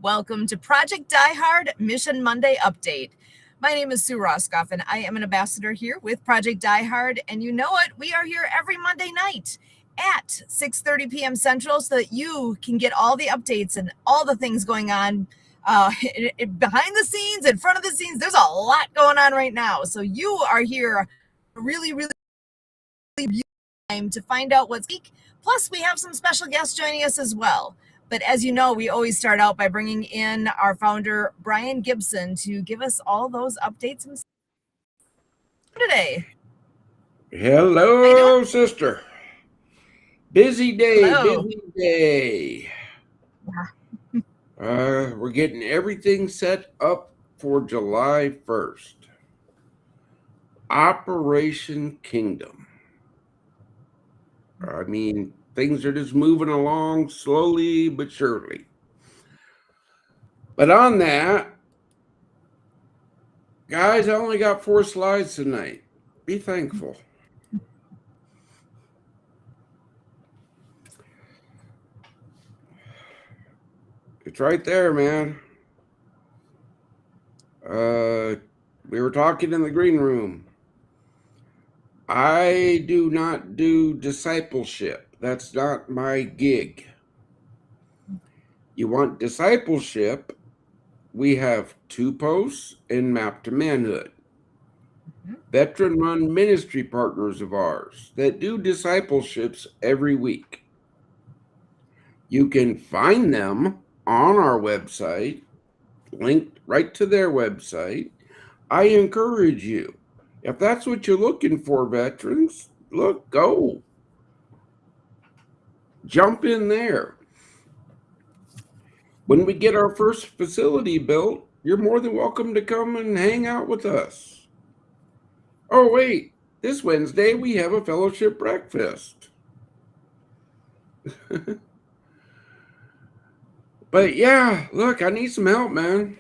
Welcome to Project Die Hard Mission Monday Update. My name is Sue Roscoff, and I am an ambassador here with Project Die Hard. And you know what? We are here every Monday night at 6:30 p.m. Central so that you can get all the updates and all the things going on behind the scenes, in front of the scenes. There's a lot going on right now. So you are here really time to find out what's geek. Plus, we have some special guests joining us as well. But as you know, we always start out by bringing in our founder, Brian Gibson, to give us all those updates today. Hello, sister. Busy day, Hello. busy day. We're getting everything set up for July 1st. Operation Kingdom. I mean, things are just moving along slowly but surely. But on that, guys, I only got 4 slides tonight. Be thankful. It's right there, man. We were talking in the green room. I do not do discipleship. That's not my gig. You want discipleship? We have 2 posts in Map to Manhood. Veteran-run ministry partners of ours that do discipleships every week. You can find them on our website, linked right to their website. I encourage you, if that's what you're looking for, veterans, go. Jump in there. When we get our first facility built, you're more than welcome to come and hang out with us. Oh, wait, this Wednesday we have a fellowship breakfast. But yeah, look, I need some help, man.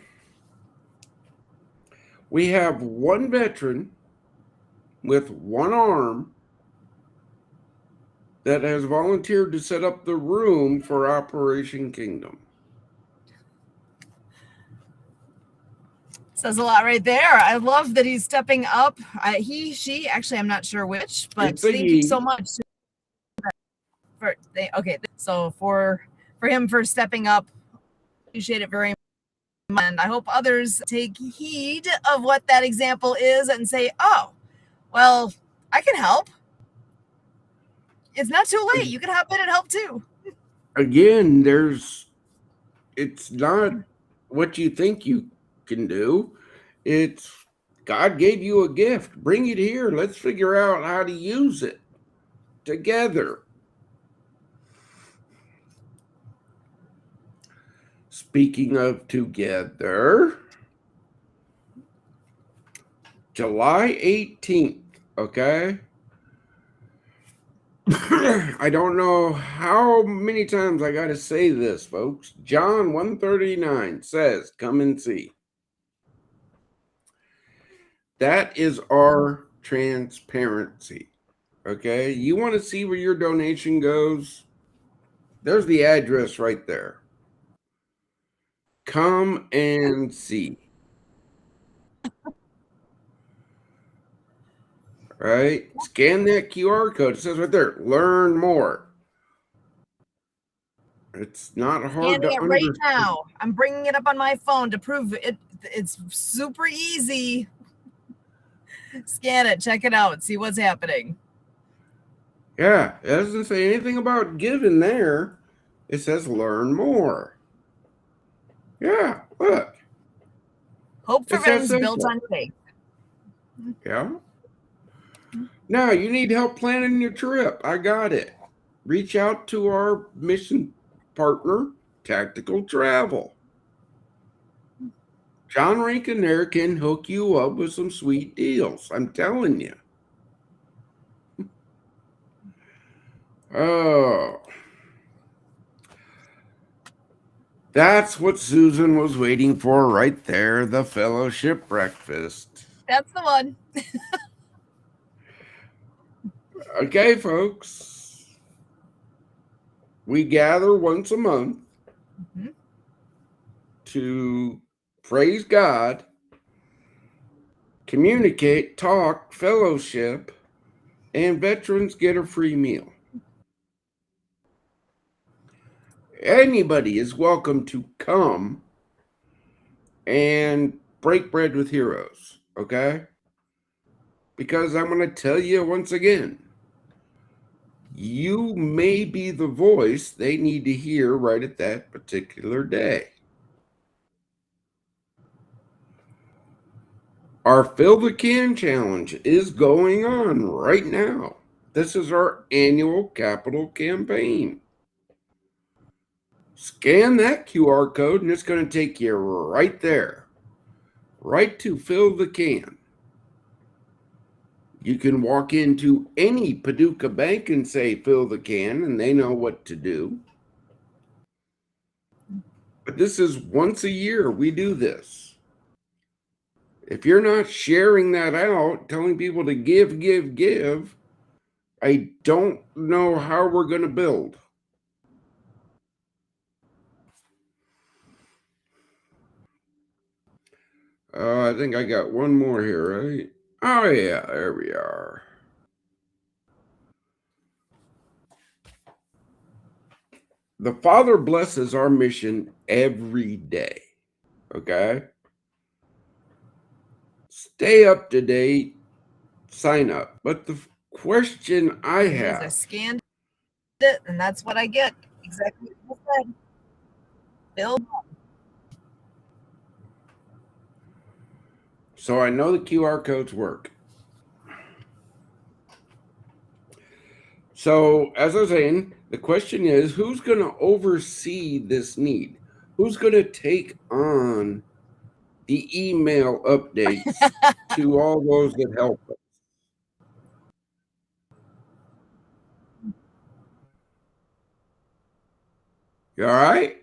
We have one veteran with one arm that has volunteered to set up the room for Operation Kingdom. Says a lot right there. I love that he's stepping up. She, actually, I'm not sure which, but thank you so much. So for him for stepping up, appreciate it very much. And I hope others take heed of what that example is and say, oh, well, I can help. It's not too late. You can hop in and help too. Again, it's not what you think you can do. It's God gave you a gift. Bring it here. Let's figure out how to use it together. Speaking of together, July 18th, okay? I don't know how many times I got to say this, folks. John 1:39 says, come and see. That is our transparency, okay? You want to see where your donation goes? There's the address right there. Come and see. Right? Scan that QR code. It says right there, learn more. It's not hard to understand. Right now. I'm bringing it up on my phone to prove it. It's super easy. Scan it, check it out, see what's happening. Yeah, it doesn't say anything about giving there. It says learn more. Yeah, look. Hope for Veterans built on faith. Yeah. Now, you need help planning your trip. I got it. Reach out to our mission partner, Tactical Travel. John Rankin there can hook you up with some sweet deals. I'm telling you. Oh. That's what Susan was waiting for right there, the fellowship breakfast. That's the one. Okay, folks. We gather once a month. to praise God, communicate, talk, fellowship, and veterans get a free meal. Anybody is welcome to come and break bread with heroes, okay? Because I'm going to tell you once again, you may be the voice they need to hear right at that particular day. Our Fill the Can Challenge is going on right now. This is our annual capital campaign. Scan that QR code and it's going to take you right there, right to Fill the Can. You can walk into any Paducah bank and say, fill the can, and they know what to do. But this is once a year we do this. If you're not sharing that out, telling people to give, I don't know how we're going to build. I think I got one more here, right? Oh, yeah, there we are. The Father blesses our mission every day, okay? Stay up to date, sign up. But the question I have... I scanned it, and that's what I get. Exactly what you said. Bill. So I know the QR codes work. So as I was saying, the question is, who's going to oversee this need? Who's going to take on the email updates to all those that help us? You all right?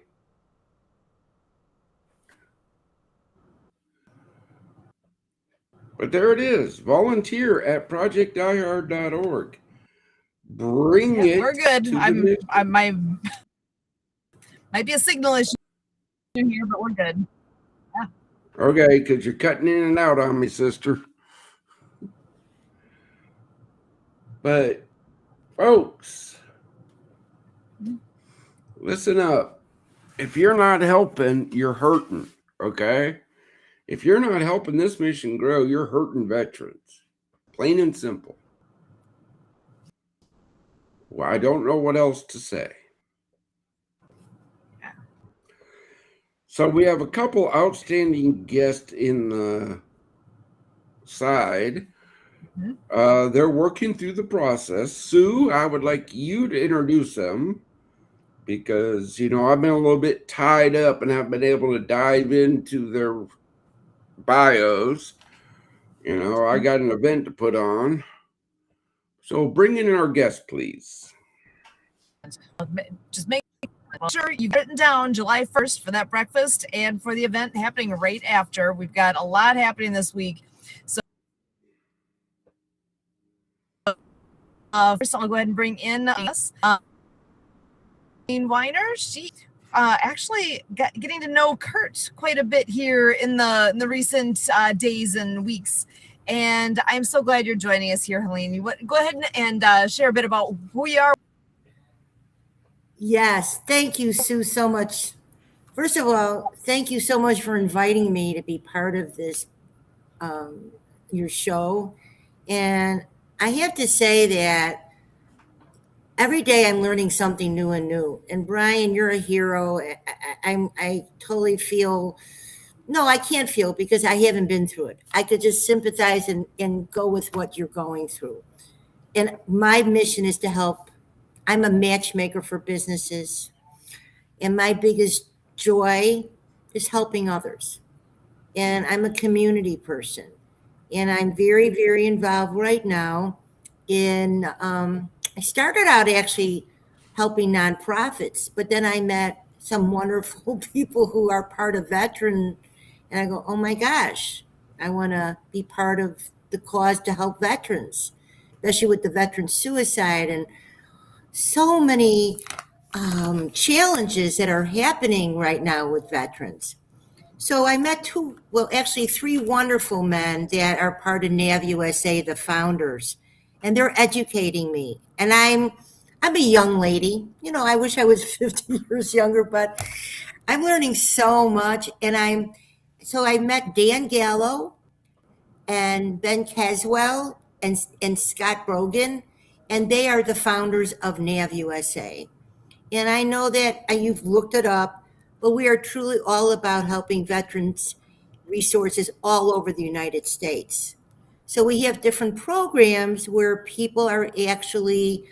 But there it is. Volunteer at projectdiehard.org. Bring it. We're good. I might be a signal issue here, but we're good. Yeah. Okay, because you're cutting in and out on me, sister. But folks, listen up. If you're not helping, you're hurting, okay? If you're not helping this mission grow, you're hurting veterans. Plain and simple. Well, I don't know what else to say. So we have a couple outstanding guests in the side. They're working through the process. Sue, I would like you to introduce them because, you know, I've been a little bit tied up and haven't been able to dive into their bios. You know, I got an event to put on. So bring in our guest, please. Just make sure you've written down July 1st for that breakfast and for the event happening right after. We've got a lot happening this week. So first I'll go ahead and bring in us. Weiner, she actually getting to know Kurt quite a bit here in the recent days and weeks. And I'm so glad you're joining us here, Helene. Go ahead and share a bit about who you are. Yes, thank you, Sue, so much. First of all, thank you so much for inviting me to be part of this, your show. And I have to say that every day I'm learning something new and new. And Brian, you're a hero. I totally feel, no, I can't feel because I haven't been through it. I could just sympathize and go with what you're going through. And my mission is to help. I'm a matchmaker for businesses. And my biggest joy is helping others. And I'm a community person. And I'm very, very involved right now in, I started out actually helping nonprofits, but then I met some wonderful people who are part of veteran. And I go, oh my gosh, I want to be part of the cause to help veterans, especially with the veteran suicide and so many challenges that are happening right now with veterans. So I met actually three wonderful men that are part of NAV USA, the founders, and they're educating me. And I'm a young lady. I wish I was 50 years younger, but I'm learning so much. So I met Dan Gallo and Ben Caswell and Scott Brogan, and they are the founders of NAV USA. And I know that you've looked it up, but we are truly all about helping veterans resources all over the United States. So we have different programs where people are actually,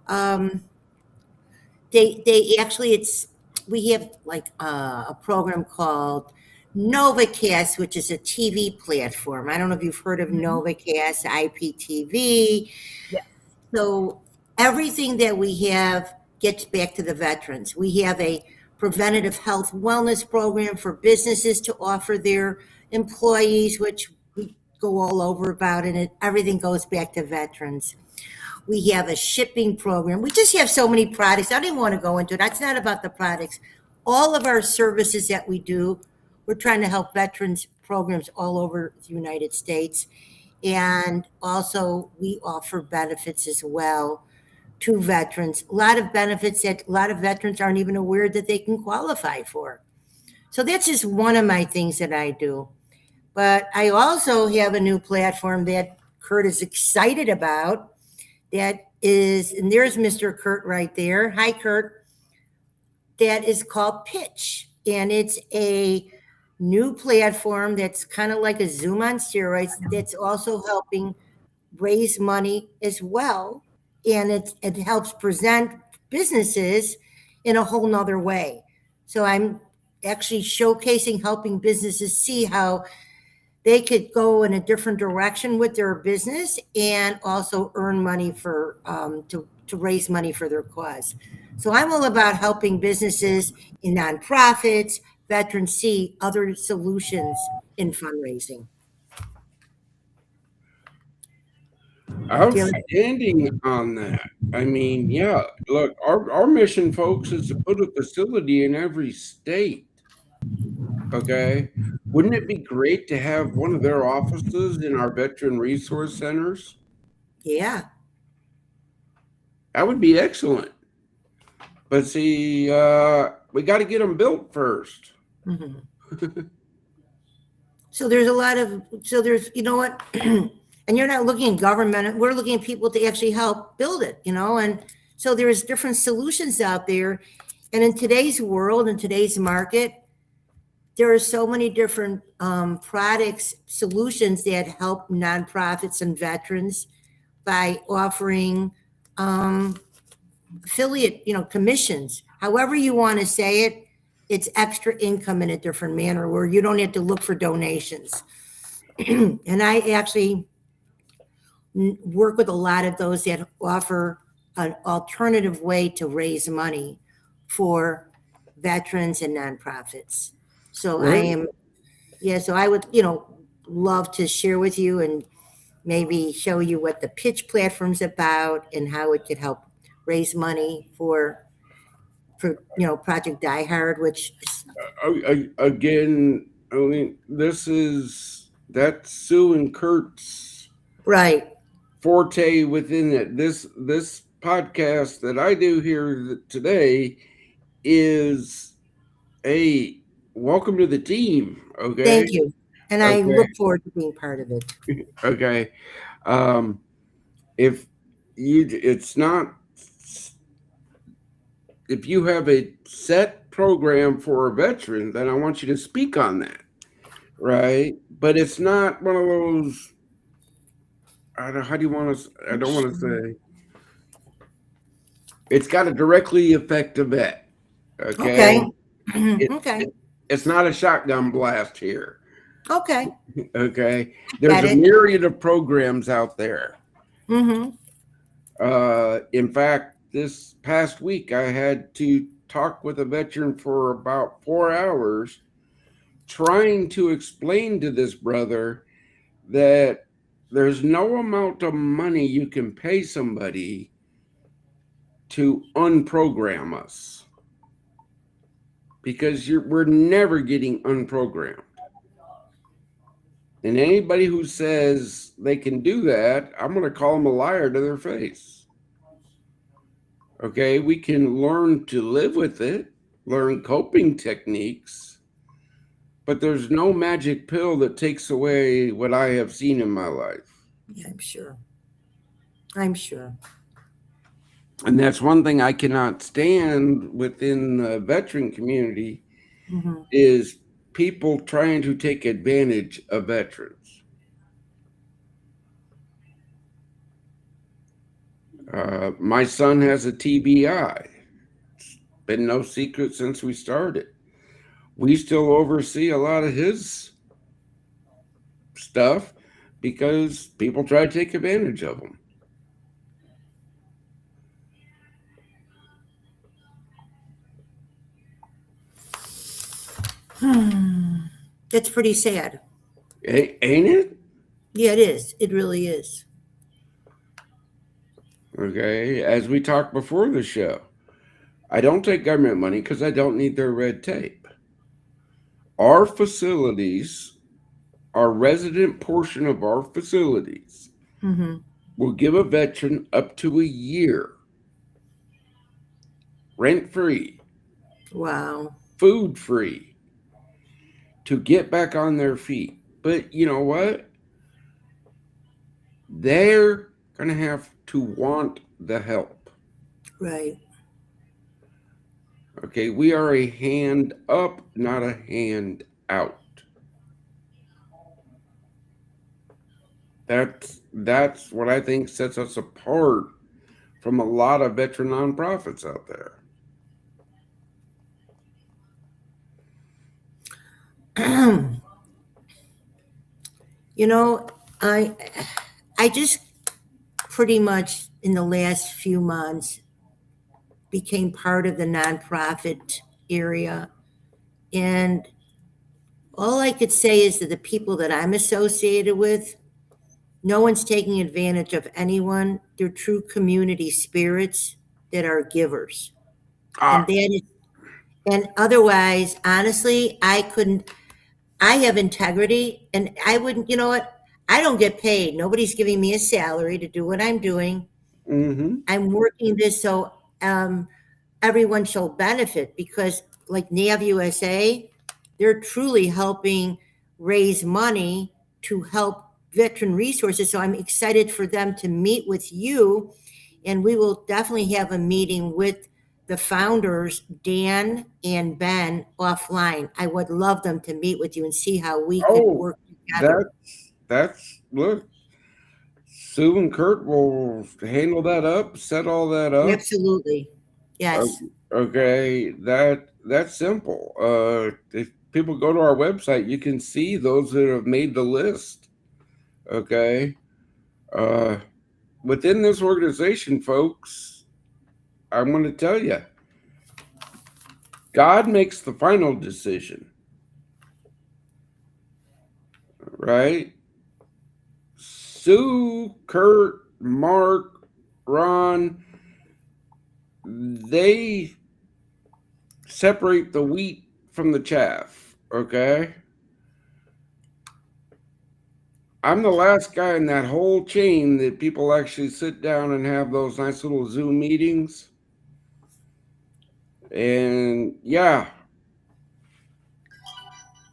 um, they actually, we have like a program called NovaCast, which is a TV platform. I don't know if you've heard of Mhm. NovaCast, IPTV. Yeah. So everything that we have gets back to the veterans. We have a preventative health wellness program for businesses to offer their employees, which we go all over about, and everything goes back to veterans. We have a shipping program. We just have so many products. I don't even want to go into it. That's not about the products. All of our services that we do, we're trying to help veterans programs all over the United States. And also, we offer benefits as well to veterans. A lot of benefits that a lot of veterans aren't even aware that they can qualify for. So that's just one of my things that I do. But I also have a new platform that Kurt is excited about. And there's Mr. Kurt right there. Hi, Kurt. That is called Pitch. And it's a new platform that's kind of like a Zoom on steroids that's also helping raise money as well. And it helps present businesses in a whole nother way. So I'm actually showcasing, helping businesses see how they could go in a different direction with their business and also earn money to raise money for their cause. So I'm all about helping businesses and nonprofits, veterans see other solutions in fundraising. Do you have Outstanding on that. I mean, yeah, look, our mission, folks, is to put a facility in every state. Okay. Wouldn't it be great to have one of their offices in our veteran resource centers? Yeah. That would be excellent. But see, we got to get them built first. Mhm. So there's a lot of, so there's, you know what? And you're not looking at government, we're looking at people to actually help build it, and so there's different solutions out there. And in today's world, in today's market, there are so many different products, solutions that help nonprofits and veterans by offering um, affiliate, commissions, however you want to say it. It's extra income in a different manner where you don't have to look for donations. And I actually work with a lot of those that offer an alternative way to raise money for veterans and nonprofits. So I Right. am, yeah, so I would, love to share with you and maybe show you what the pitch platform's about and how it could help raise money for Project Die Hard, which is Again, I mean, that's Sue and Kurt's right. forte within it. This podcast that I do here today is a welcome to the team. Okay. Thank you. And I Okay. look forward to being part of it. Okay. Um, if it's not, if you have a set program for a veteran, then I want you to speak on that. Right. But it's not one of those, how do you want to, I don't want to say, it's got to directly affect a vet. Okay. Okay. It, Okay. it's not a shotgun blast here. Okay. Okay. There's Got a it. myriad of programs out there. Mm-hmm. In fact, this past week, I had to talk with a veteran for about 4 hours, trying to explain to this brother that there's no amount of money you can pay somebody to unprogram us. because we're never getting unprogrammed. And anybody who says they can do that, I'm going to call them a liar to their face. Okay, we can learn to live with it, learn coping techniques, but there's no magic pill that takes away what I have seen in my life. Yeah, I'm sure. I'm sure. And that's one thing I cannot stand within the veteran community Mm-hmm. is people trying to take advantage of veterans. My son has a TBI. It's been no secret since we started. We still oversee a lot of his stuff because people try to take advantage of him. That's pretty sad. Ain't it? Yeah, it is. It really is. Okay, as we talked before the show, I don't take government money because I don't need their red tape. Our facilities, our resident portion of our facilities, Mm-hmm. will give a veteran up to a year rent free, Wow. food free to get back on their feet. But you know what? They're going to have to want the help. Right. Okay, we are a hand up, not a hand out. That's what I think sets us apart from a lot of veteran nonprofits out there. You know, I just pretty much in the last few months became part of the nonprofit area, and all I could say is that the people that I'm associated with, no one's taking advantage of anyone. They're true community spirits that are givers. And Ah, that is, and otherwise, honestly, I have integrity and I wouldn't, you know what? I don't get paid. Nobody's giving me a salary to do what I'm doing. mm-hmm. I'm working this so everyone shall benefit because, like NAV USA, they're truly helping raise money to help veteran resources. So I'm excited for them to meet with you, and we will definitely have a meeting with the founders, Dan and Ben, offline. I would love them to meet with you and see how we could Oh, work together. that's look. Sue and Kurt will handle that up, set all that up. Absolutely. Yes. Okay, that's simple. If people go to our website, you can see those that have made the list. Okay, uh, within this organization, folks, I'm going to tell you, God makes the final decision, right? Sue, Kurt, Mark, Ron, they separate the wheat from the chaff, okay? I'm the last guy in that whole chain that people actually sit down and have those nice little Zoom meetings. And yeah,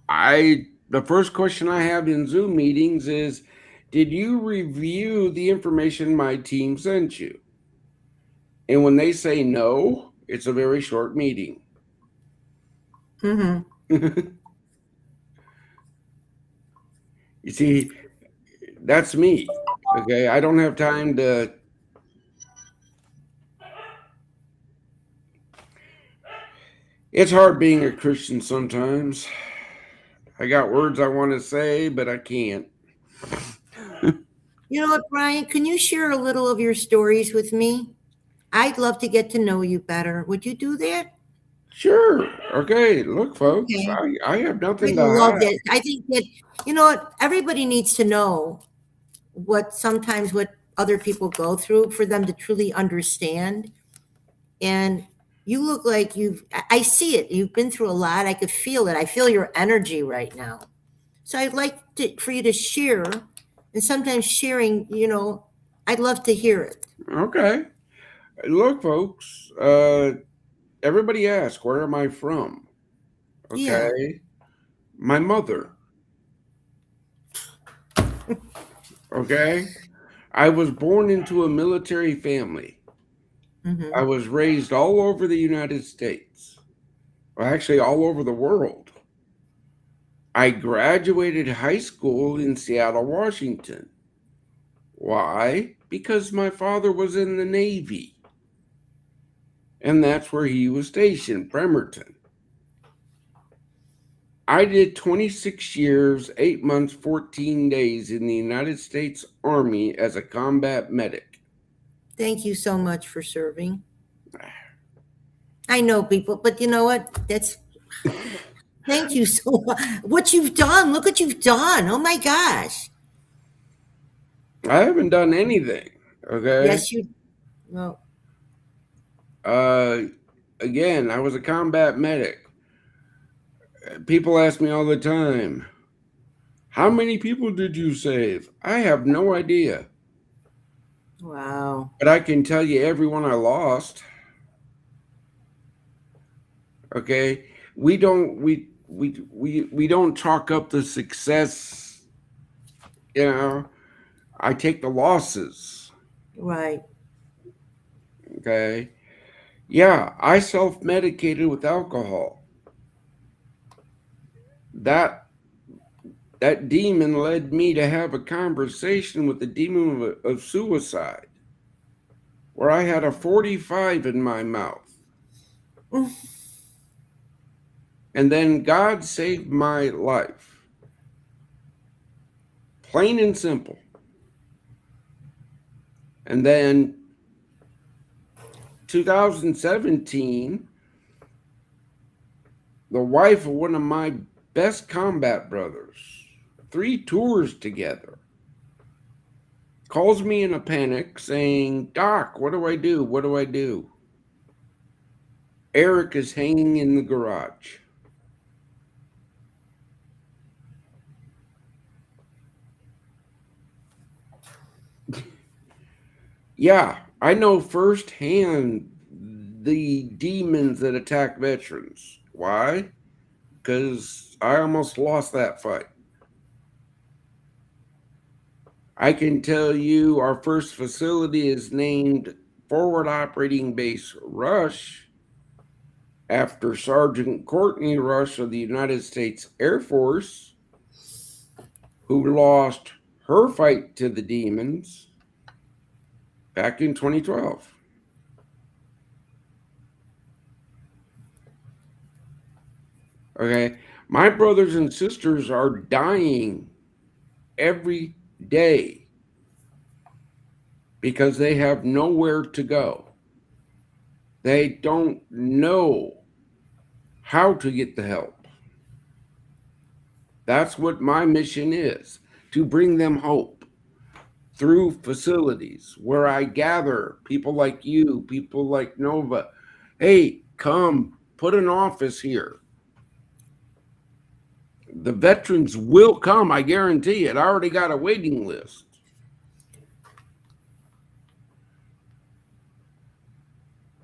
the first question I have in Zoom meetings is, did you review the information my team sent you? And when they say no, it's a very short meeting. Mm-hmm. You see, that's me. Okay, I don't have time to. It's hard being a Christian sometimes. I got words I want to say, but I can't. You know what, Brian? Can you share a little of your stories with me? I'd love to get to know you better. Would you do that? Sure. Okay. Look, folks, Okay. I have I nothing to love hide. that. I think that, you know what, everybody needs to know what other people go through for them to truly understand. And You look like I see it. You've been through a lot. I could feel it. I feel your energy right now. So I'd like for you to share, and sometimes sharing, I'd love to hear it. Okay. Look, folks, everybody asks, where am I from? Yeah. Okay. My mother. Okay. I was born into a military family. I Mm-hmm. was raised all over the United States, well, actually, all over the world. I graduated high school in Seattle, Washington. Why? Because my father was in the Navy, and that's where he was stationed, Bremerton. I did 26 years, 8 months, 14 days in the United States Army as a combat medic. Thank you so much for serving. I know people, but you know what? Thank you so much. What you've done. Look what you've done. Oh my gosh. I haven't done anything, okay? Yes, you. Well, Uh, Again, I was a combat medic. People ask me all the time, how many people did you save? I have no idea. wow. But I can tell you everyone I lost. Okay. We don't chalk up the success, you know. I take the losses. Right. Okay. Yeah, I self-medicated with alcohol. That that demon led me to have a conversation with the demon of suicide, where I had a 45 in my mouth. And then God saved my life. Plain and simple. And then 2017, the wife of one of my best combat brothers, 3 tours together, calls me in a panic saying, Doc, what do I do? What do I do? Eric is hanging in the garage. Yeah, I know firsthand the demons that attack veterans. Why? Because I almost lost that fight. I can tell you our first facility is named Forward Operating Base Rush after Sergeant Courtney Rush of the United States Air Force, who lost her fight to the demons back in 2012. Okay, my brothers and sisters are dying every day because they have nowhere to go. They don't know how to get the help. That's what my mission is, to bring them hope through facilities where I gather people like you, people like Nova. Hey, come, put an office here. The veterans will come, I guarantee it. I already got a waiting list.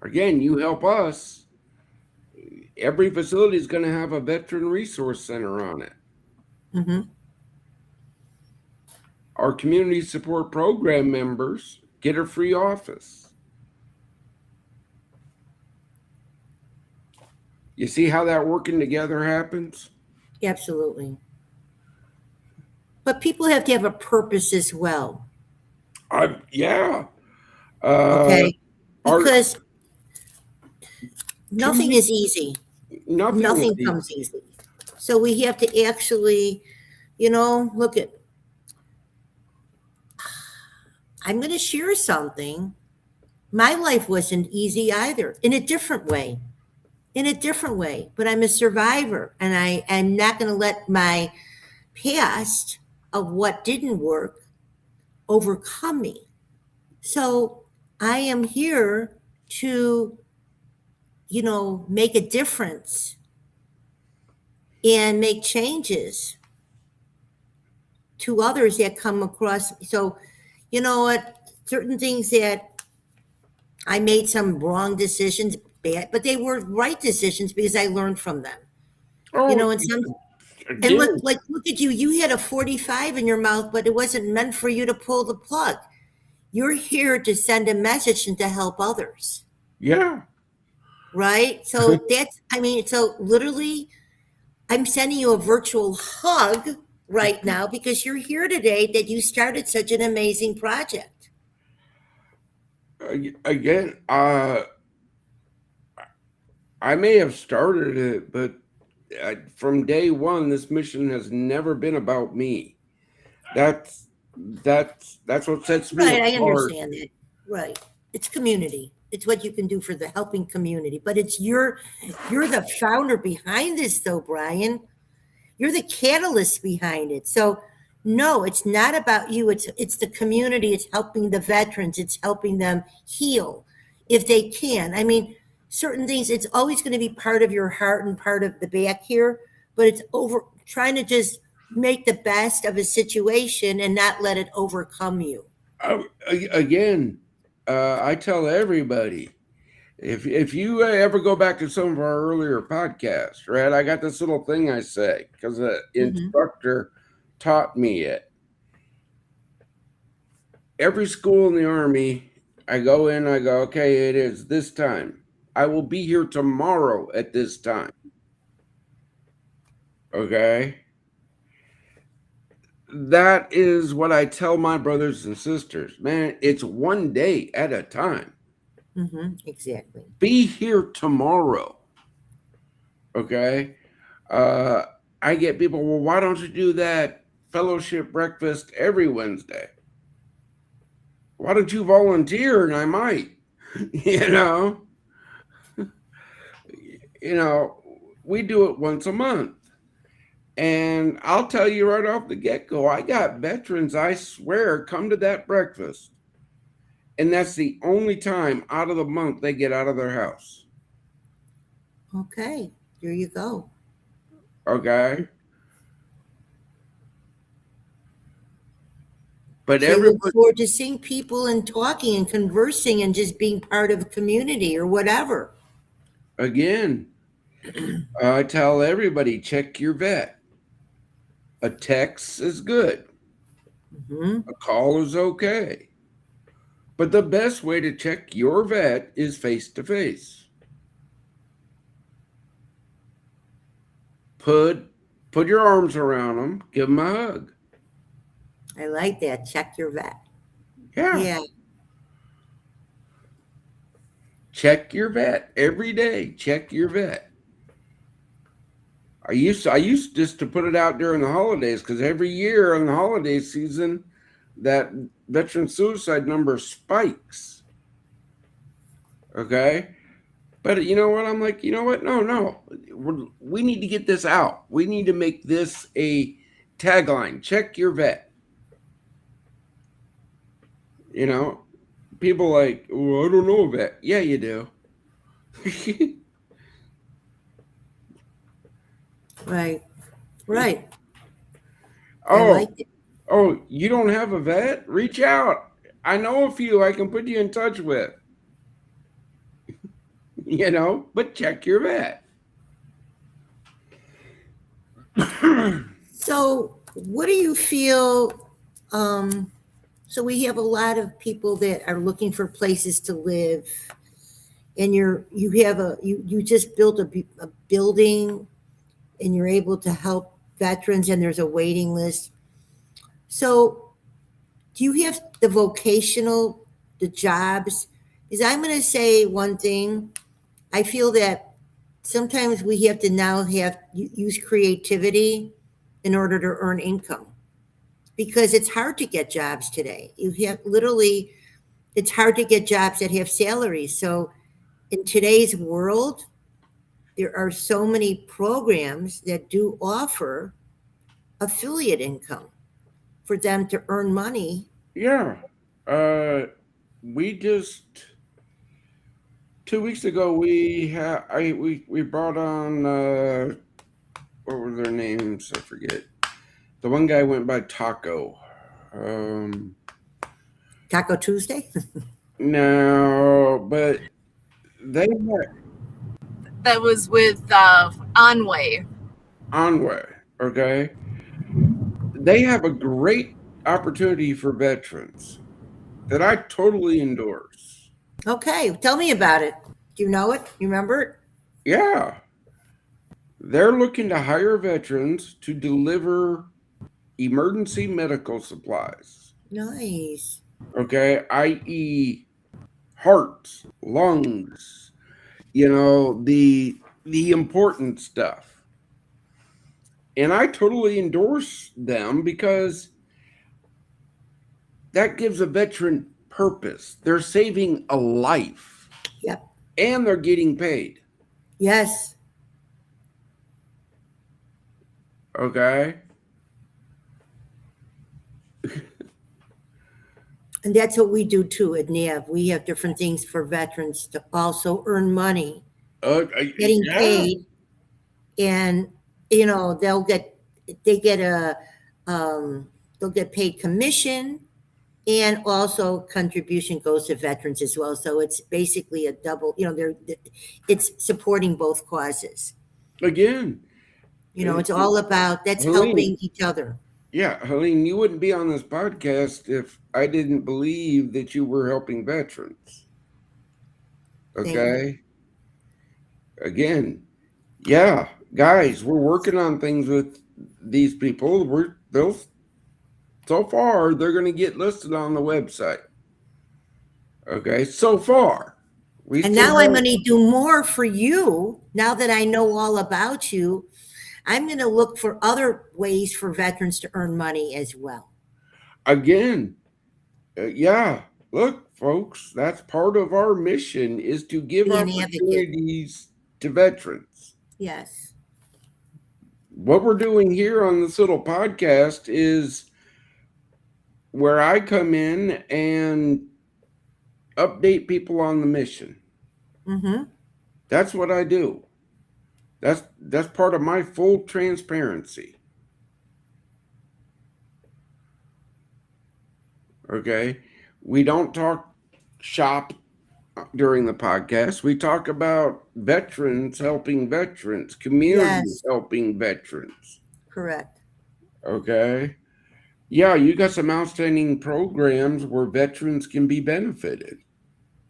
Again, you help us. Every facility is going to have a veteran resource center on it. Mm-hmm. Our community support program members get a free office. You see how that working together happens? Absolutely. But people have to have a purpose as well. Yeah. Okay. Our Because 2 nothing weeks, is easy. nothing is Nothing comes easy. So we have to actually, look at, I'm going to share something. My life wasn't easy either, in a different way. In a different way. But I'm a survivor, and I'm not going to let my past of what didn't work overcome me. So I am here to make a difference and make changes to others that come across. So, you know what? Certain things that I made some wrong decisions, bad, but they were right decisions because I learned from them. Oh, And some and again, look at you. You had a 45 in your mouth, but it wasn't meant for you to pull the plug. You're here to send a message and to help others, yeah. right? So so literally, I'm sending you a virtual hug right now because you're here today that you started such an amazing project. Again, I may have started it, but from day one, this mission has never been about me. That's that's what sets me Right, I apart. understand that. Right. It's community. It's what you can do for the helping community. But you're the founder behind this though, Brian. You're the catalyst behind it. So no, it's not about you. It's the community. It's helping the veterans. It's helping them heal if they can. I mean, certain things, it's always going to be part of your heart and part of the back here, but it's over trying to just make the best of a situation and not let it overcome you. Again, I tell everybody, if you ever go back to some of our earlier podcasts, right? I got this little thing I say because the Mhm. instructor taught me it. Every school in the Army, I go in, I go, okay, it is this time. I will be here tomorrow at this time. Okay. That is what I tell my brothers and sisters. Man, it's one day at a time. Exactly. Be here tomorrow. Okay. Uh, I get people, well, why don't you do that fellowship breakfast every Wednesday? Why don't you volunteer? And I might, you know, you know, we do it once a month. And I'll tell you right off the get go, I got veterans, I swear, come to that breakfast. And that's the only time out of the month they get out of their house. Okay. There you go. Okay. But They look everybody, forward to seeing people and talking and conversing and just being part of a community or whatever. again, I tell everybody check your vet. A text is good, Hmm. a call is okay. But the best way to check your vet is face to face. Put put your arms around them, give them a hug. I like that. Check your vet. Yeah, Yeah. check your vet every day. Check your vet. I used just to put it out during the holidays because every year in the holiday season, that veteran suicide number spikes. Okay, but you know what? I'm like, you know what? No, no, we need to get this out. We need to make this a tagline. Check your vet. You know, people like, oh, I don't know a vet. Yeah, you do. Right. Right. I Oh, like it. oh, you don't have a vet? Reach out. I know a few I can put you in touch with. But check your vet. So, what do you feel? Um, so, we have a lot of people that are looking for places to live, and you just built a building, and you're able to help veterans, and there's a waiting list. So, do you have the jobs? Because I'm going to say one thing. I feel that sometimes we have to now use creativity in order to earn income because it's hard to get jobs today. It's hard to get jobs that have salaries. So in today's world, there are so many programs that do offer affiliate income for them to earn money. Yeah. Uh, we just 2 weeks ago, we brought on what were their names? I forget. The one guy went by Taco. Taco Tuesday? No, but they That was with Onway. okay. They have a great opportunity for veterans that I totally endorse. Okay, tell me about it. Do you know it? You remember it? Yeah. They're looking to hire veterans to deliver emergency medical supplies. Nice. Okay, i.e., hearts, lungs, the important stuff. And I totally endorse them because that gives a veteran purpose. They're saving a life. Yep. And they're getting paid. Yes. Okay. And that's what we do too at NAV. We have different things for veterans to also earn money, getting paid, and they'll get paid commission, and also contribution goes to veterans as well. So it's basically a double. It's supporting both causes. Again, it's all about helping each other. Yeah, Helene, you wouldn't be on this podcast if I didn't believe that you were helping veterans. Okay? Again, yeah, guys, we're working on things with these people. So far, they're going to get listed on the website. Okay, so far. And now I'm going to do more for you. Now that I know all about you, I'm going to look for other ways for veterans to earn money as well. Again, yeah, look, folks, that's part of our mission is to give opportunities to veterans. Yes. What we're doing here on this little podcast is where I come in and update people on the mission. Mm-hmm. That's what I do. That's part of my full transparency. Okay? We don't talk shop during the podcast. We talk about veterans helping veterans, communities helping veterans. Correct. Okay? Yeah, you got some outstanding programs where veterans can be benefited.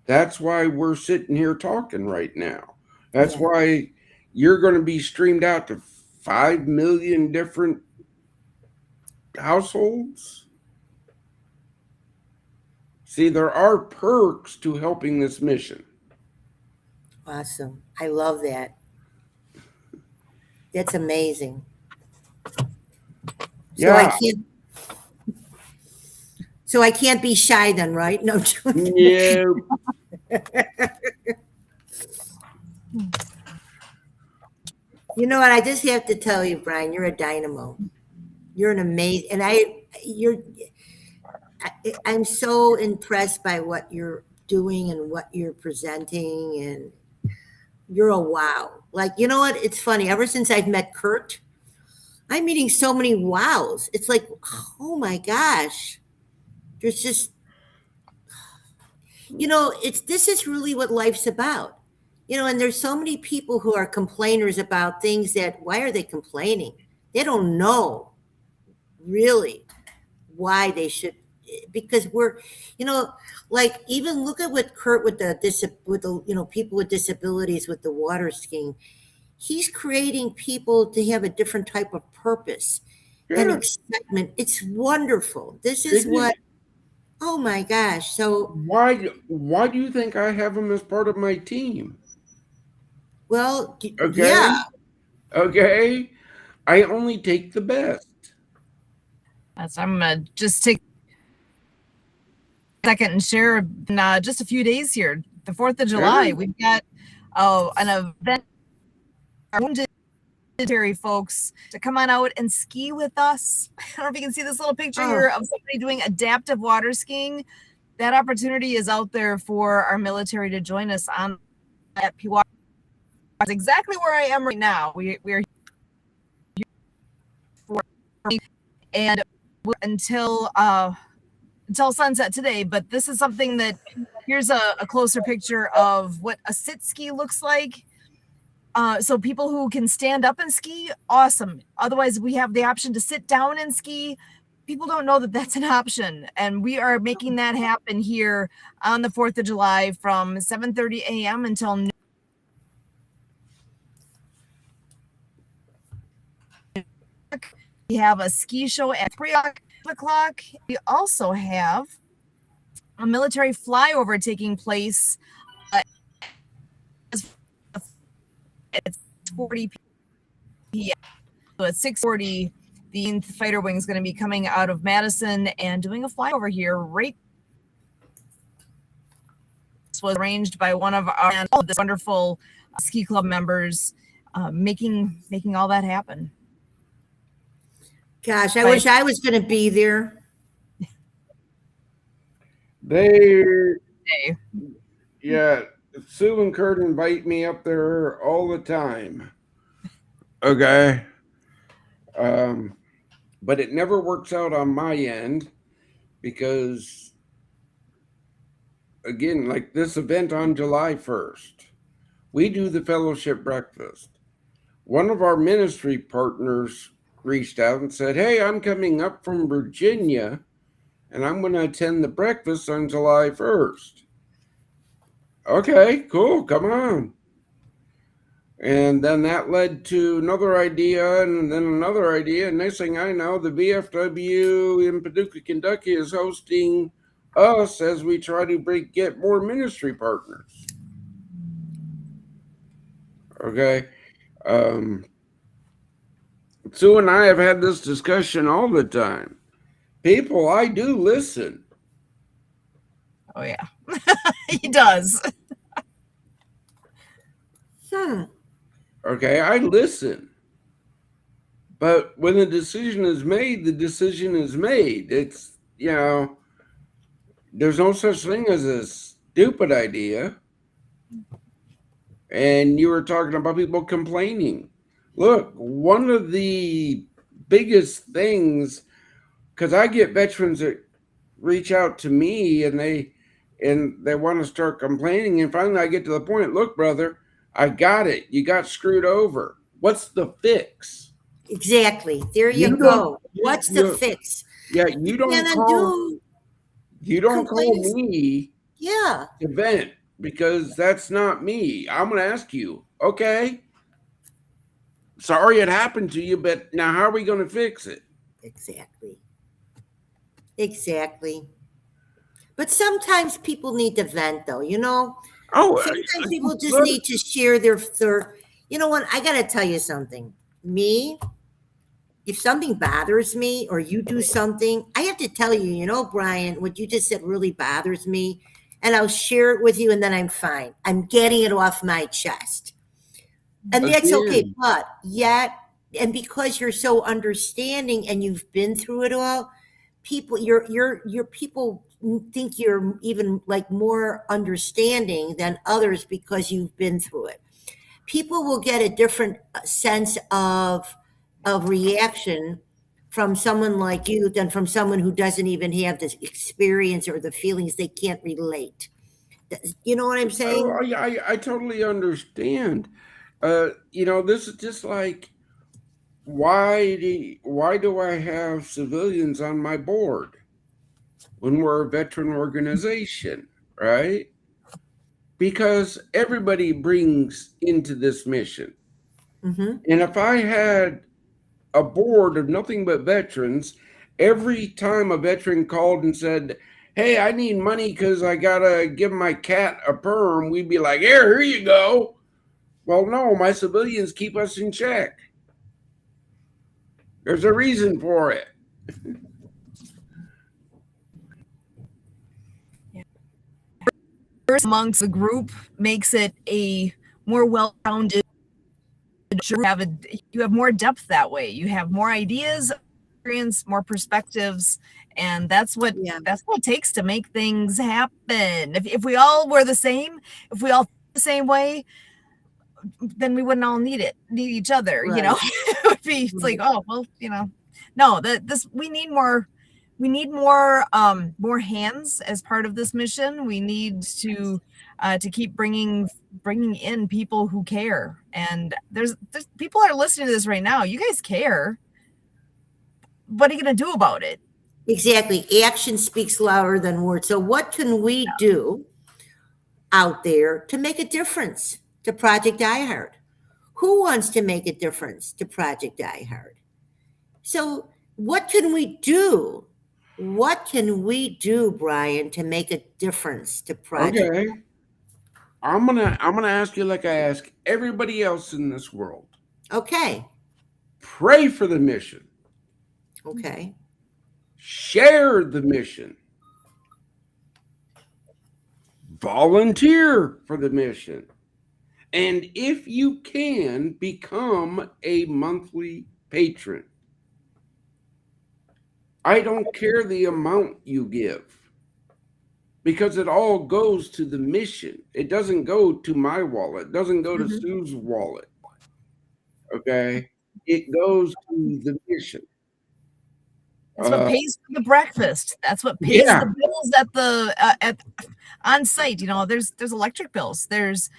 That's why we're sitting here talking right now. That's why you're going to be streamed out to 5 million different households. See, there are perks to helping this mission. Awesome. I love that. That's amazing. Yeah. So I can't be shy then, right? No. Yeah. You know what? I just have to tell you, Brian, you're a dynamo. You're an amazing, and I'm so impressed by what you're doing and what you're presenting, and you're a wow. Like, you know what? It's funny. Ever since I've met Kurt, I'm meeting so many wows. It's like, oh my gosh. There's just, this is really what life's about. And there's so many people who are complainers about things why are they complaining? They don't know really why they should, because we're, like, even look at what Kurt with the people with disabilities with the water skiing. He's creating people to have a different type of purpose and excitement. It's wonderful. This is what. Oh my gosh! So why do you think I have him as part of my team? Well, okay. Yeah. Okay. I only take the best. I'm gonna just take a second and share in just a few days here. The 4th of July, we've got an event. Our wounded military folks to come on out and ski with us. I don't know if you can see this little picture here of somebody doing adaptive water skiing. That opportunity is out there for our military to join us on at Pewaukee. Exactly where I am right now. We are here for and until sunset today. But this is something that here's a closer picture of what a sit ski looks like. So people who can stand up and ski, awesome. Otherwise, we have the option to sit down and ski. People don't know that that's an option, and we are making that happen here on the 4th of July from 7:30 a.m. until noon. We have a ski show at 3 o'clock. We also have a military flyover taking place at 40 p.m. So at 6:40, the 9th Fighter Wing is going to be coming out of Madison and doing a flyover here. Right, this was arranged by one of our this wonderful ski club members, making all that happen. Gosh, I wish I was going to be there. Yeah, Sue and Kurt invite me up there all the time. Okay. But it never works out on my end because, again, like this event on July 1st, we do the fellowship breakfast. One of our ministry partners reached out and said, "Hey, I'm coming up from Virginia and I'm going to attend the breakfast on July 1st. Okay, cool, come on. And then that led to another idea and then another idea. And next thing I know, the VFW in Paducah, Kentucky is hosting us as we try to get more ministry partners. Okay. Sue and I have had this discussion all the time. People, I do listen. Oh, yeah. He does. Okay, I listen. But when the decision is made, the decision is made. It's, there's no such thing as a stupid idea. And you were talking about people complaining. Look, one of the biggest things, because I get veterans that reach out to me and they want to start complaining. And finally I get to the point, look, brother, I got it. You got screwed over. What's the fix? Exactly. There you go. What's the fix? Yeah, you don't call me to vent because that's not me. I'm going to ask you, okay, sorry it happened to you, but now how are we going to fix it? Exactly. But sometimes people need to vent, though, sometimes people just need to share their you know what? I got to tell you something. Me, if something bothers me or you do something, I have to tell you, Brian, what you just said really bothers me. And I'll share it with you and then I'm fine. I'm getting it off my chest. And that's okay. But yet, and because you're so understanding and you've been through it all, people, your people think you're even like more understanding than others because you've been through it. People will get a different sense of reaction from someone like you than from someone who doesn't even have this experience or the feelings. They can't relate. You know what I'm saying? I totally understand. This is just like, why do I have civilians on my board when we're a veteran organization, right? Because everybody brings into this mission. Mm-hmm. And if I had a board of nothing but veterans, every time a veteran called and said, "Hey, I need money because I got to give my cat a perm," we'd be like, here you go. Well, no, my civilians keep us in check. There's a reason for it. Amongst the group makes it a more well-rounded. You have more depth that way. You have more ideas, experience, more perspectives, and that's what it takes to make things happen. If we all were the same, if we all the same way, then we wouldn't all need each other, you know. Right. It would be, it's like, oh well, you know, no, this we need more, more hands as part of this mission. We need to keep bringing in people who care, and there's people are listening to this right now. You guys care. What are you going to do about it? Exactly. Action speaks louder than words. So what can we do out there to make a difference to Project iHeart? Who wants to make a difference to Project iHeart? So what can we do? What can we do, Brian, to make a difference to Project? Okay. I'm gonna ask you like I ask everybody else in this world. Okay. Pray for the mission. Okay. Share the mission. Volunteer for the mission. And if you can, become a monthly patron. I don't care the amount you give, because it all goes to the mission. It doesn't go to my wallet. It doesn't go to Sue's wallet. Okay? It goes to the mission. That's what pays for the breakfast. That's what pays Yeah. the bills at on site. You know, there's electric bills. There's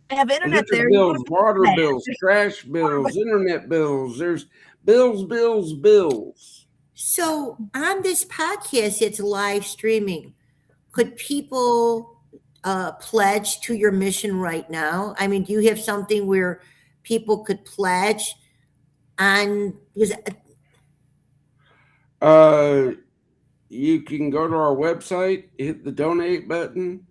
I have internet Electric there. bills, water bills, trash bills, internet bills. There's bills. So on this podcast, it's live streaming. Could people pledge to your mission right now? I mean, do you have something where people could pledge on? Because You can go to our website, hit the donate button.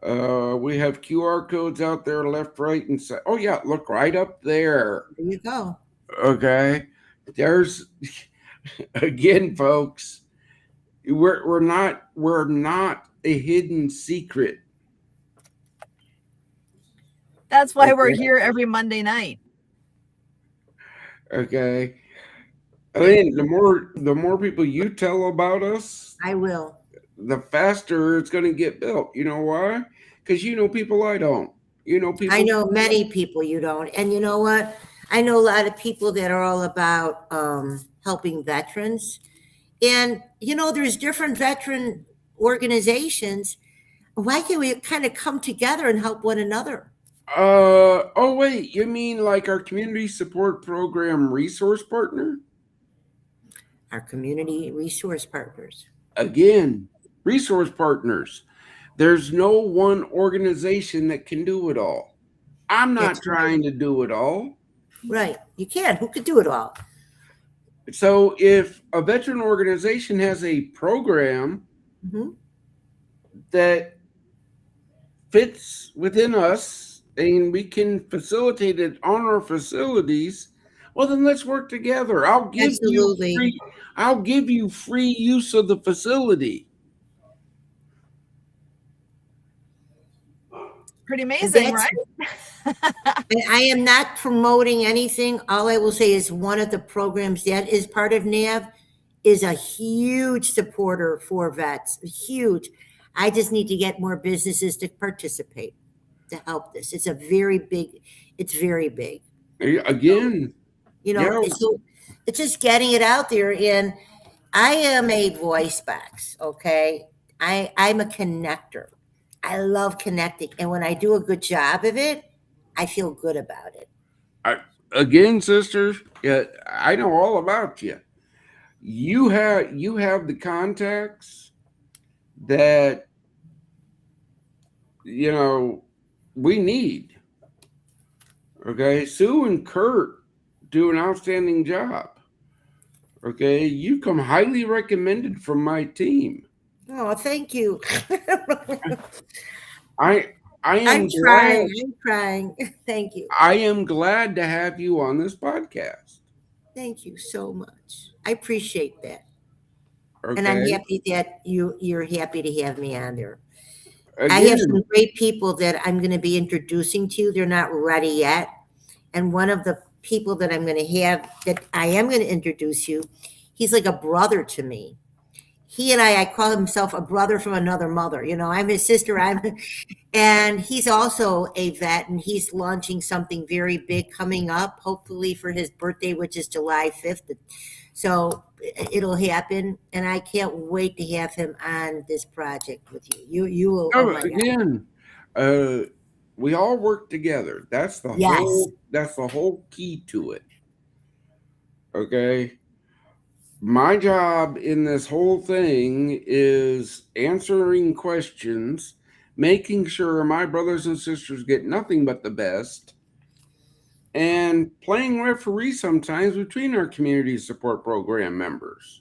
We have QR codes out there, left, right, and side. Oh yeah, look right up there. there you go. Okay, there's again, folks. We're not a hidden secret. That's why we're Okay. here every Monday night. Okay. I mean, the more people you tell about us, I will. the faster it's going to get built. You know why? Because you know people I don't. You know people. I know many people you don't. And you know what? I know a lot of people that are all about helping veterans. And, you know, there's different veteran organizations. Why can't we kind of come together and help one another? Oh wait, you mean like our community support program resource partner? Our community resource partners. Again, resource partners. There's no one organization that can do it all. I'm not That's right. trying to do it all. Right. You can. Who could do it all? So if a veteran organization has a program Mhm. that fits within us and we can facilitate it on our facilities, well then let's work together. Absolutely. I'll give you free use of the facility. Pretty amazing, That's- right? And I am not promoting anything. All I will say is one of the programs that is part of NAV is a huge supporter for vets. Huge. I just need to get more businesses to participate to help this. It's very big. Again, You know, Yeah. so it's just getting it out there. And I am a voice box, okay? I'm a connector. I love connecting. And when I do a good job of it, I feel good about it. again, sisters, yeah, I know all about you. You have the contacts that we need. Okay, Sue and Kurt do an outstanding job. Okay, you come highly recommended from my team. Oh, thank you. I am I'm glad. trying. Thank you. I am glad to have you on this podcast. Thank you so much. I appreciate that. Okay. And I'm happy that you're happy to have me on there. Again, I have some great people that I'm going to be introducing to you. They're not ready yet. And one of the people that I am going to introduce you, he's like a brother to me. he and I call himself a brother from another mother. You know, I'm his sister. And he's also a vet, and he's launching something very big coming up, hopefully for his birthday, which is July 5th. So it'll happen, and I can't wait to have him on this project with you. You will. Oh my God. Again, we all work together. That's the Yes. whole key to it. Okay. My job in this whole thing is answering questions, making sure my brothers and sisters get nothing but the best, and playing referee sometimes between our community support program members.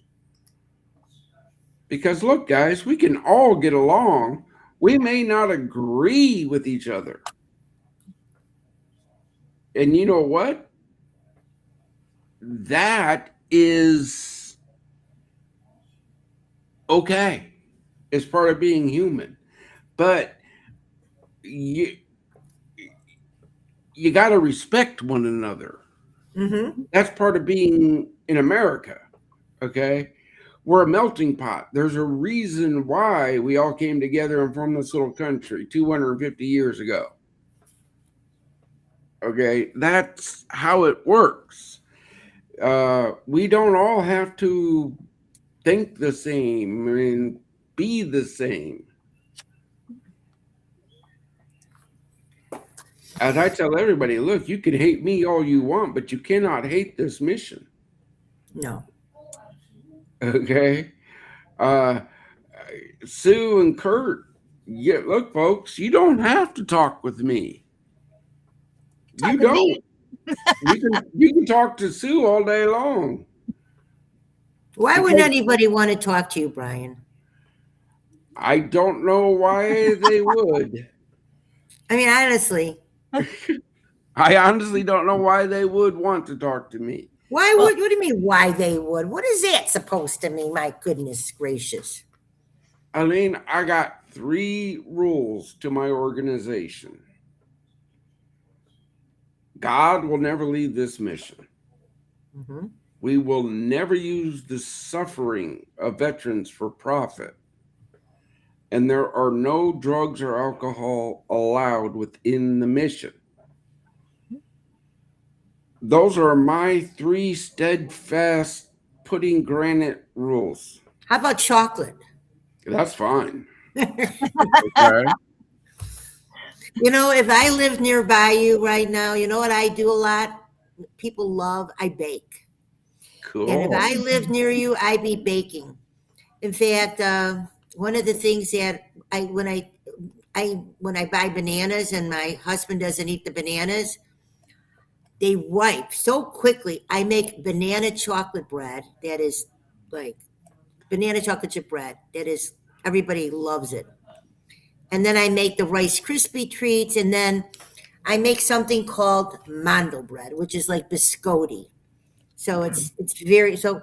Because look, guys, we can all get along. We may not agree with each other. And you know what? That is okay. It's part of being human. But you got to respect one another. Mm-hmm. That's part of being in America. Okay. We're a melting pot. There's a reason why we all came together and formed this little country 250 years ago. Okay. That's how it works. We don't all have to think the same and be the same. As I tell everybody, look, you can hate me all you want, but you cannot hate this mission. No. Okay. Sue and Kurt, look, folks, you don't have to talk with me. You don't. You can talk to Sue all day long. Why would anybody want to talk to you, Brian? I don't know why they would. I mean, honestly. I honestly don't know why they would want to talk to me. Why would? What do you mean? Why they would? What is that supposed to mean? My goodness gracious! Eileen, I got 3 rules to my organization. God will never leave this mission. Mm-hmm. We will never use the suffering of veterans for profit. And there are no drugs or alcohol allowed within the mission. Those are my 3 steadfast putting granite rules. How about chocolate? That's fine. Okay. You know, if I lived nearby you right now, you know what I do a lot? People love, I bake. Cool. And if I lived near you, I'd be baking. In fact, one of the things that when I buy bananas and my husband doesn't eat the bananas, they ripe so quickly. I make banana chocolate bread that is like banana chocolate chip bread. That is, everybody loves it. And then I make the Rice Krispie treats, and then I make something called mando bread, which is like biscotti. So it's very, so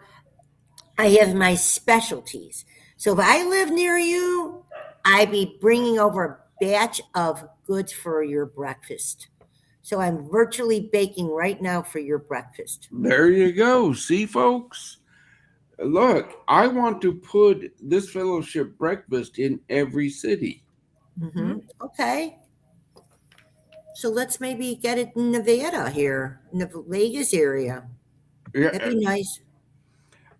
I have my specialties. So if I live near you, I'd be bringing over a batch of goods for your breakfast. So I'm virtually baking right now for your breakfast. There you go. See, folks? Look, I want to put this fellowship breakfast in every city. Mm-hmm. Okay. So let's maybe get it in Nevada here, in the Vegas area. That'd be nice.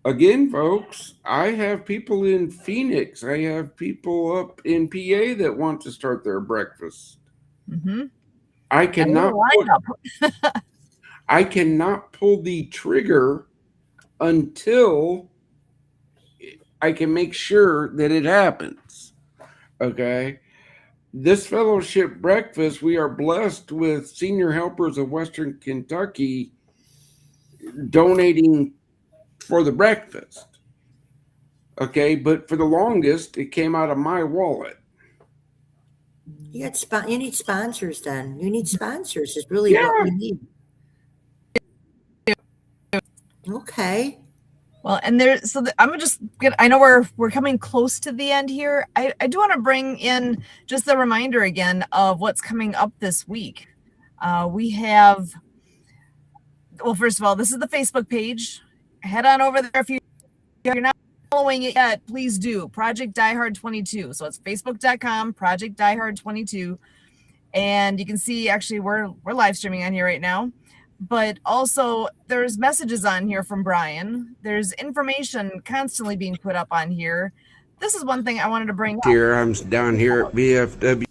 Again, folks, I have people in Phoenix. I have people up in PA that want to start their breakfast. Mm-hmm. I cannot pull the trigger until I can make sure that it happens. Okay. This fellowship breakfast, we are blessed with Senior Helpers of Western Kentucky donating for the breakfast. Okay, but for the longest, it came out of my wallet. You need sponsors then. You need sponsors is really what we need. Okay. Well, and I'm gonna just get. I know we're coming close to the end here. I do want to bring in just a reminder again of what's coming up this week. We have. Well, first of all, this is the Facebook page. Head on over there if you're not. following it yet, please do. Project Diehard 22. So it's facebook.com, Project Diehard 22. And you can see actually we're live streaming on here right now. But also there's messages on here from Brian. There's information constantly being put up on here. This is one thing I wanted to bring up. Here, I'm down here at VFW.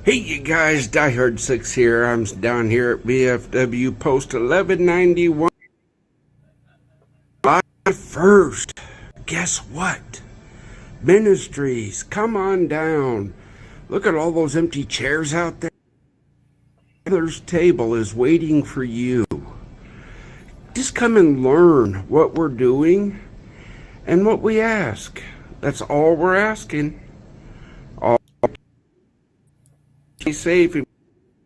Hey, you guys, Diehard 6 here. I'm down here at VFW Post 1191. First, guess what? Ministries, come on down. Look at all those empty chairs out there. Father's table is waiting for you. Just come and learn what we're doing and what we ask. That's all we're asking. All be safe and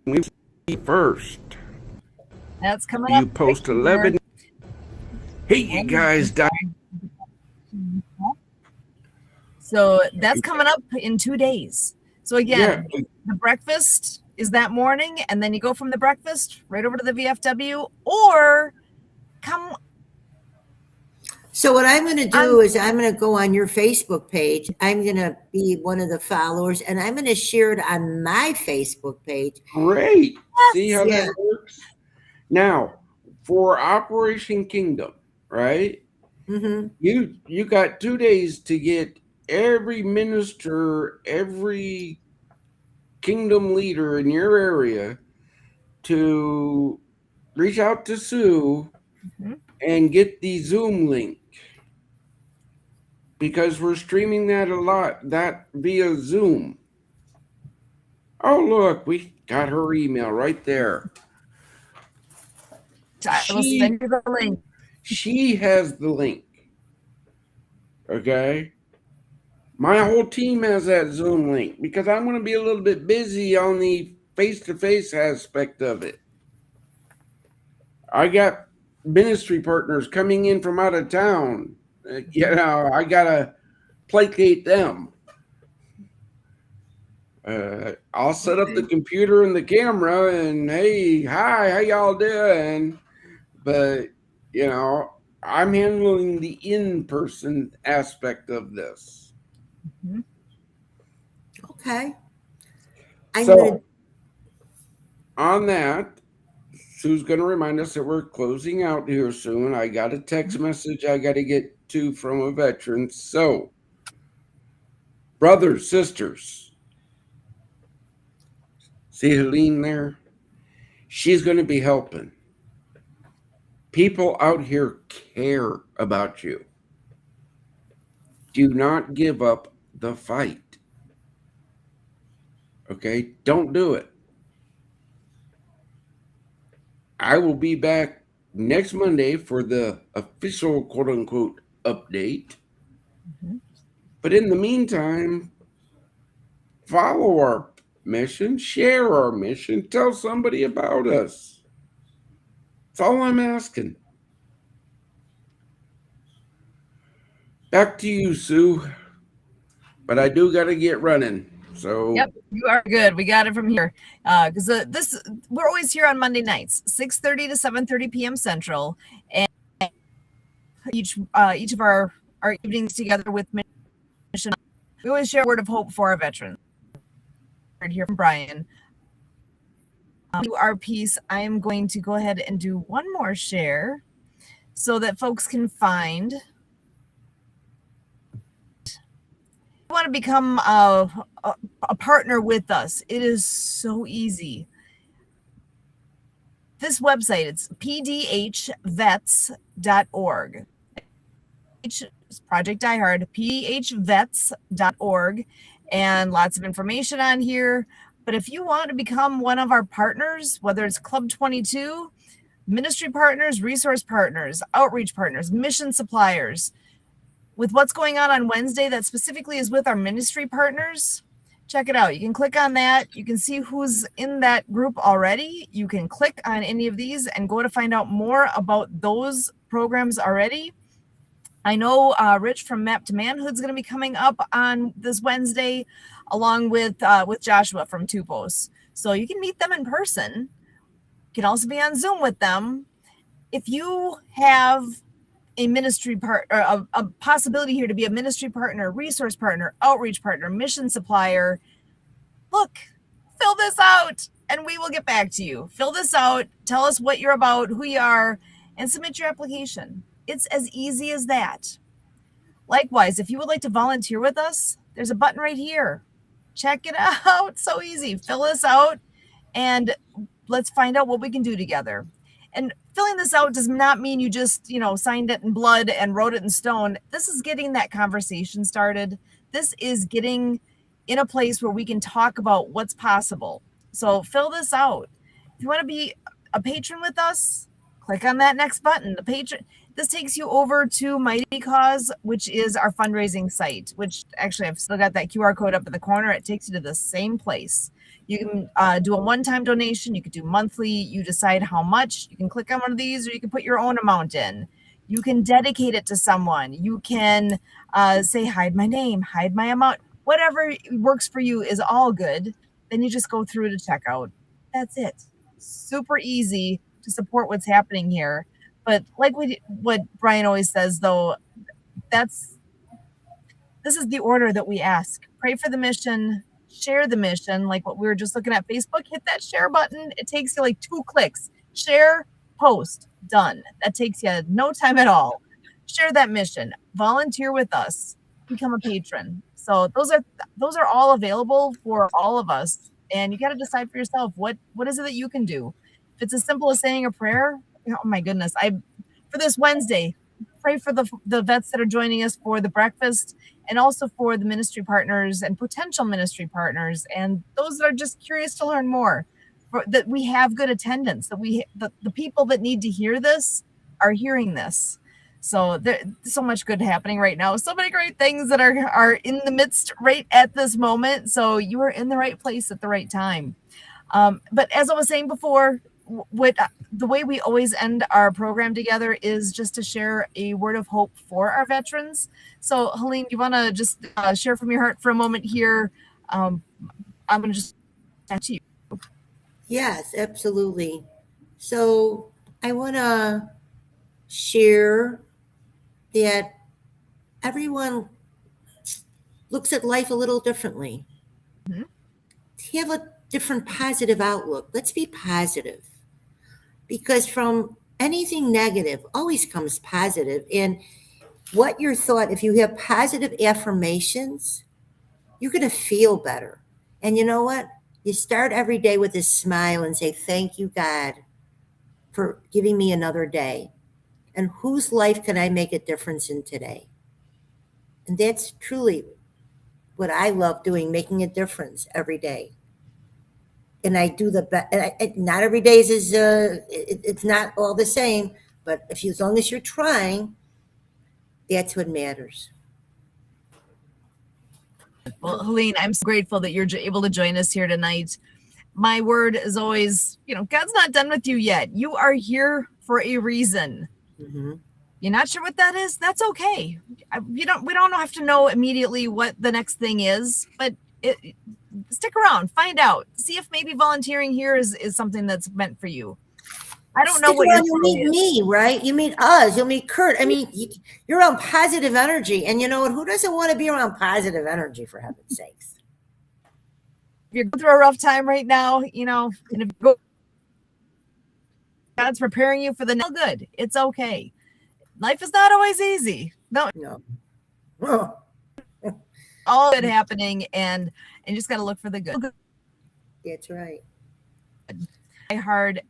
we first. That's coming up. You Post 11. Hey, you guys. So that's coming up in 2 days. So again, the breakfast is that morning, and then you go from the breakfast right over to the VFW, or come. So what I'm going to do is I'm going to go on your Facebook page. I'm going to be one of the followers, and I'm going to share it on my Facebook page. Great. See how that works? Now, for Operation Kingdom, right? Mm-hmm. You got 2 days to get every minister, every kingdom leader in your area to reach out to Sue and get the Zoom link, because we're streaming that via Zoom. Oh, look, we got her email right there. I will send you the link. She has the link. Okay? My whole team has that Zoom link because I'm going to be a little bit busy on the face-to-face aspect of it. I got ministry partners coming in from out of town. I got to placate them. I'll set up the computer and the camera and, hey, hi, how y'all doing? But, I'm handling the in-person aspect of this. Okay. On that, Sue's going to remind us that we're closing out here soon. I got a text message I got to get to from a veteran. So, brothers, sisters, see Helene there? She's going to be helping. People out here care about you. Do not give up the fight. Okay? Don't do it. I will be back next Monday for the official quote-unquote update. But in the meantime, follow our mission, share our mission, tell somebody about us. That's all I'm asking. Back to you, Sue. But I do got to get running. So yep, you are good. We got it from here because we're always here on Monday nights, 6:30 to 7:30 p.m. Central, and each of our evenings together with mission. We always share a word of hope for our veterans. Heard here from Brian. To our piece, I am going to go ahead and do one more share so that folks can find. Want to become a partner with us, it is so easy. This website, it's pdhvets.org. It's Project Diehard, pdhvets.org, and lots of information on here. But if you want to become one of our partners, whether it's Club 22, ministry partners, resource partners, outreach partners, mission suppliers, with what's going on Wednesday that specifically is with our ministry partners, check it out. You can click on that. You can see who's in that group already. You can click on any of these and go to find out more about those programs already. I know Rich from Map to Manhood is going to be coming up on this Wednesday, along with Joshua from Tupos. So you can meet them in person. You can also be on Zoom with them. If you have a ministry part or a possibility here to be a ministry partner, resource partner, outreach partner, mission supplier, look, fill this out and we will get back to you. Fill this out, tell us what you're about, who you are, and submit your application. It's as easy as that. Likewise, if you would like to volunteer with us, there's a button right here. Check it out. So easy. Fill this out and let's find out what we can do together. And filling this out does not mean you just, signed it in blood and wrote it in stone. This is getting that conversation started. This is getting in a place where we can talk about what's possible. So fill this out. If you want to be a patron with us, click on that next button. This takes you over to Mighty Cause, which is our fundraising site, which actually I've still got that QR code up in the corner. It takes you to the same place. You can do a one-time donation. You could do monthly. You decide how much. You can click on one of these, or you can put your own amount in. You can dedicate it to someone. You can say, hide my name, hide my amount. Whatever works for you is all good. Then you just go through to checkout. That's it. Super easy to support what's happening here. But like what Brian always says, though, this is the order that we ask. Pray for the mission, share the mission, like what we were just looking at Facebook. Hit that share button. It takes you like 2 clicks. Share, post, done. That takes you no time at all. Share that mission. Volunteer with us. Become a patron. So those are all available for all of us. And you got to decide for yourself what is it that you can do. If it's as simple as saying a prayer, oh my goodness! For this Wednesday, pray for the vets that are joining us for the breakfast, and also for the ministry partners and potential ministry partners, and those that are just curious to learn more. That we have good attendance. That the people that need to hear this are hearing this. So there's so much good happening right now. So many great things that are in the midst right at this moment. So you are in the right place at the right time. But as I was saying before, the way we always end our program together is just to share a word of hope for our veterans. So Helene, you want to just share from your heart for a moment here? I'm going to just ask you. Yes, absolutely. So I want to share that everyone looks at life a little differently. Mm-hmm. Have a different positive outlook. Let's be positive, because from anything negative always comes positive. And what your thought, if you have positive affirmations, you're going to feel better. And you know what? You start every day with a smile and say, thank you, God, for giving me another day. And whose life can I make a difference in today? And that's truly what I love doing, making a difference every day. And I do the best. Not every day is it's not all the same, but as long as you're trying, that's what matters. Well, Helene, I'm so grateful that you're able to join us here tonight. My word is always, God's not done with you yet. You are here for a reason. Mm-hmm. You're not sure what that is? That's okay. We don't have to know immediately what the next thing is, but stick around, find out, see if maybe volunteering here is something that's meant for you. I don't know what you meet me, right? You meet us, you'll meet Kurt. I mean, you're around positive energy, and you know what? Who doesn't want to be around positive energy, for heaven's sakes? If you're going through a rough time right now, and if God's preparing you for the next good, it's okay. Life is not always easy. No. Oh. All good happening, and you just got to look for the good. That's right. Hard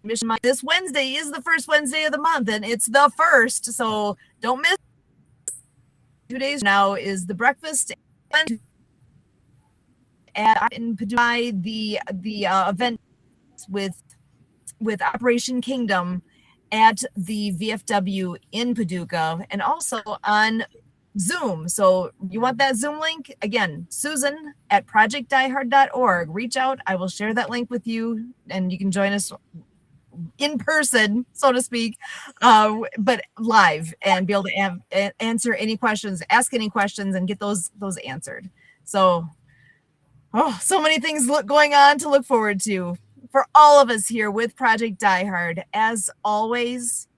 mission. This Wednesday is the first Wednesday of the month, and it's the first, so don't miss. 2 days now is the breakfast, and in Paducah, the event with Operation Kingdom at the VFW in Paducah, and also on Zoom. So you want that Zoom link? Again, Susan at projectdiehard.org. Reach out. I will share that link with you, and you can join us in person, so to speak, but live, and be able to answer any questions, ask any questions, and get those answered. So, so many things going on to look forward to for all of us here with Project Die Hard. As always,